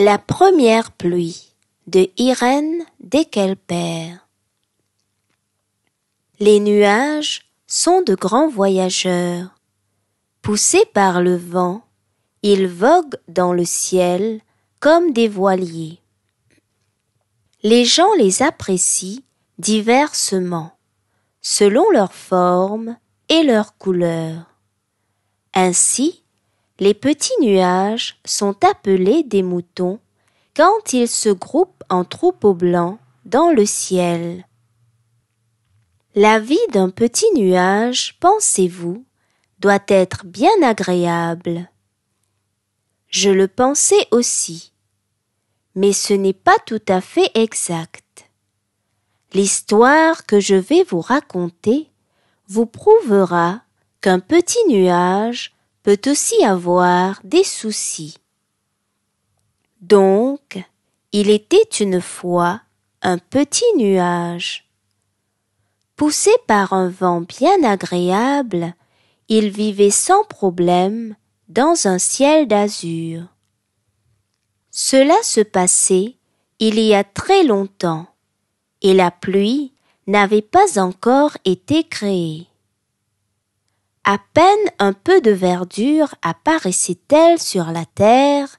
La première pluie de Irène Deckelper. Les nuages sont de grands voyageurs. Poussés par le vent, ils voguent dans le ciel comme des voiliers. Les gens les apprécient diversement, selon leur forme et leur couleur. Ainsi, les petits nuages sont appelés des moutons quand ils se groupent en troupeaux blancs dans le ciel. La vie d'un petit nuage, pensez-vous, doit être bien agréable. Je le pensais aussi, mais ce n'est pas tout à fait exact. L'histoire que je vais vous raconter vous prouvera qu'un petit nuage peut aussi avoir des soucis. Donc, il était une fois un petit nuage. Poussé par un vent bien agréable, il vivait sans problème dans un ciel d'azur. Cela se passait il y a très longtemps, et la pluie n'avait pas encore été créée. À peine un peu de verdure apparaissait-elle sur la terre,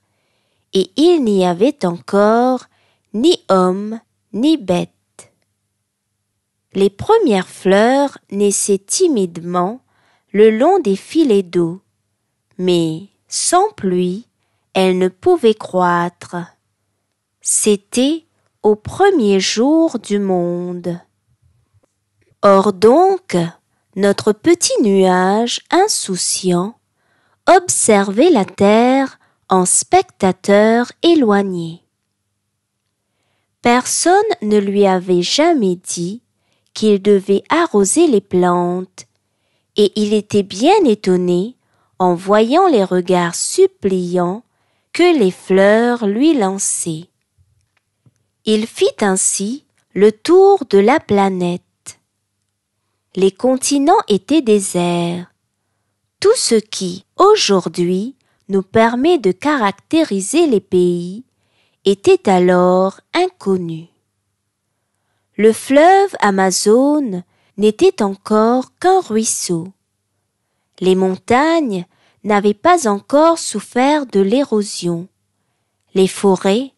et il n'y avait encore ni homme ni bête. Les premières fleurs naissaient timidement le long des filets d'eau, mais sans pluie, elles ne pouvaient croître. C'était au premier jour du monde. Or donc, notre petit nuage insouciant observait la terre en spectateur éloigné. Personne ne lui avait jamais dit qu'il devait arroser les plantes, et il était bien étonné en voyant les regards suppliants que les fleurs lui lançaient. Il fit ainsi le tour de la planète. Les continents étaient déserts. Tout ce qui, aujourd'hui, nous permet de caractériser les pays était alors inconnu. Le fleuve Amazone n'était encore qu'un ruisseau. Les montagnes n'avaient pas encore souffert de l'érosion. Les forêts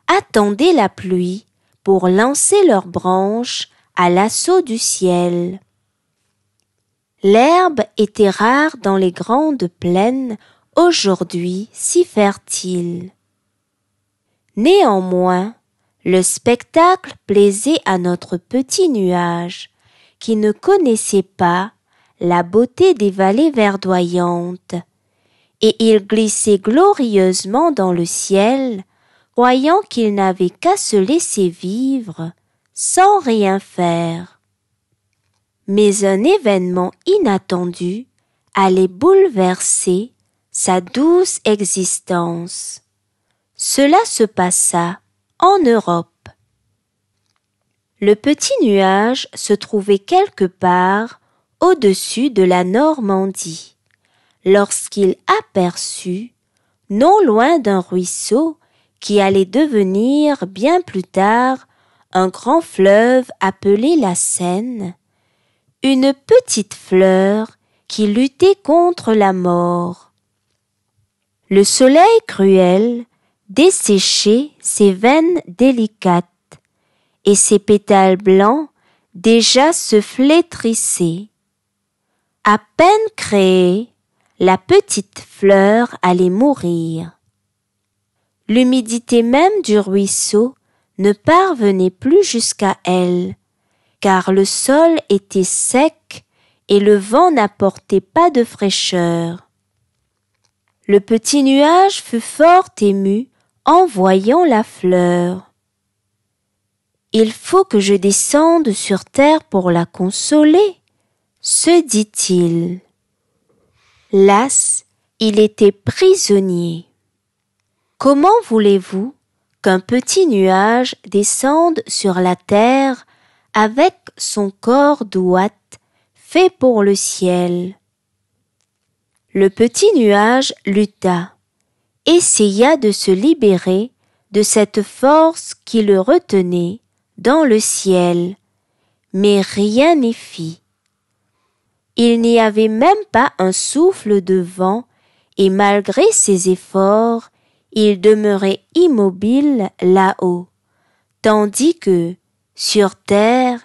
attendaient la pluie pour lancer leurs branches à l'assaut du ciel. L'herbe était rare dans les grandes plaines, aujourd'hui si fertiles. Néanmoins, le spectacle plaisait à notre petit nuage, qui ne connaissait pas la beauté des vallées verdoyantes, et il glissait glorieusement dans le ciel, croyant qu'il n'avait qu'à se laisser vivre sans rien faire. Mais un événement inattendu allait bouleverser sa douce existence. Cela se passa en Europe. Le petit nuage se trouvait quelque part au-dessus de la Normandie, lorsqu'il aperçut, non loin d'un ruisseau qui allait devenir bien plus tard un grand fleuve appelé la Seine, une petite fleur qui luttait contre la mort. Le soleil cruel desséchait ses veines délicates, et ses pétales blancs déjà se flétrissaient. À peine créée, la petite fleur allait mourir. L'humidité même du ruisseau ne parvenait plus jusqu'à elle, car le sol était sec et le vent n'apportait pas de fraîcheur. Le petit nuage fut fort ému en voyant la fleur. « Il faut que je descende sur terre pour la consoler, » se dit-il. Las, il était prisonnier. Comment voulez-vous qu'un petit nuage descende sur la terre avec son corps d'ouate fait pour le ciel? Le petit nuage lutta, essaya de se libérer de cette force qui le retenait dans le ciel, mais rien n'y fit. Il n'y avait même pas un souffle de vent, et malgré ses efforts, il demeurait immobile là-haut, tandis que, sur terre,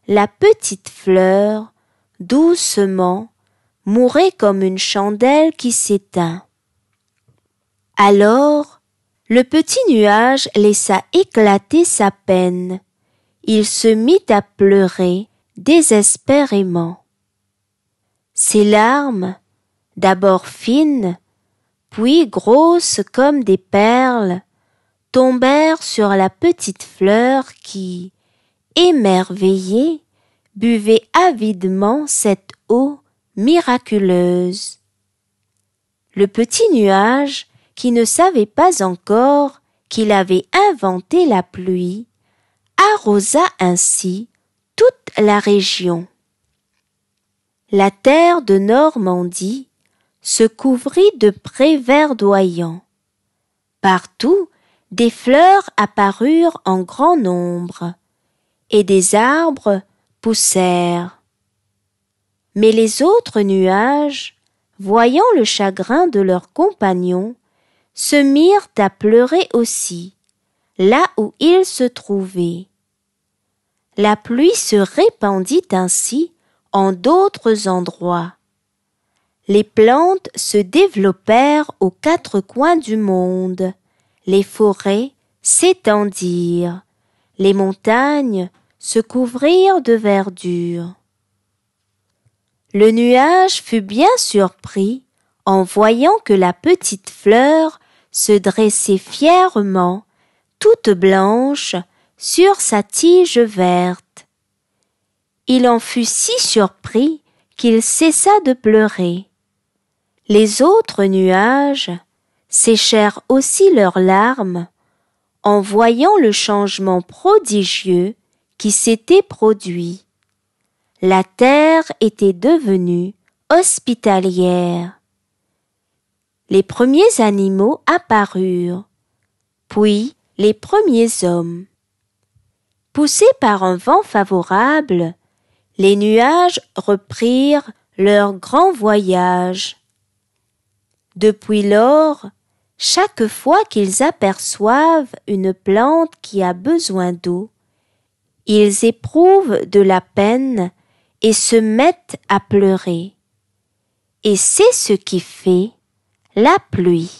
la petite fleur, doucement, mourait comme une chandelle qui s'éteint. Alors, le petit nuage laissa éclater sa peine. Il se mit à pleurer désespérément. Ses larmes, d'abord fines, puis grosses comme des perles, tombèrent sur la petite fleur qui, émerveillée, buvait avidement cette eau miraculeuse. Le petit nuage, qui ne savait pas encore qu'il avait inventé la pluie, arrosa ainsi toute la région. La terre de Normandie se couvrit de prés verdoyants. Partout, des fleurs apparurent en grand nombre, et des arbres poussèrent. Mais les autres nuages, voyant le chagrin de leurs compagnons, se mirent à pleurer aussi, là où ils se trouvaient. La pluie se répandit ainsi en d'autres endroits. Les plantes se développèrent aux quatre coins du monde, les forêts s'étendirent, les montagnes se couvrirent de verdure. Le nuage fut bien surpris en voyant que la petite fleur se dressait fièrement, toute blanche, sur sa tige verte. Il en fut si surpris qu'il cessa de pleurer. Les autres nuages séchèrent aussi leurs larmes en voyant le changement prodigieux qui s'était produit. La terre était devenue hospitalière. Les premiers animaux apparurent, puis les premiers hommes. Poussés par un vent favorable, les nuages reprirent leur grand voyage. Depuis lors, chaque fois qu'ils aperçoivent une plante qui a besoin d'eau, ils éprouvent de la peine et se mettent à pleurer. Et c'est ce qui fait la pluie.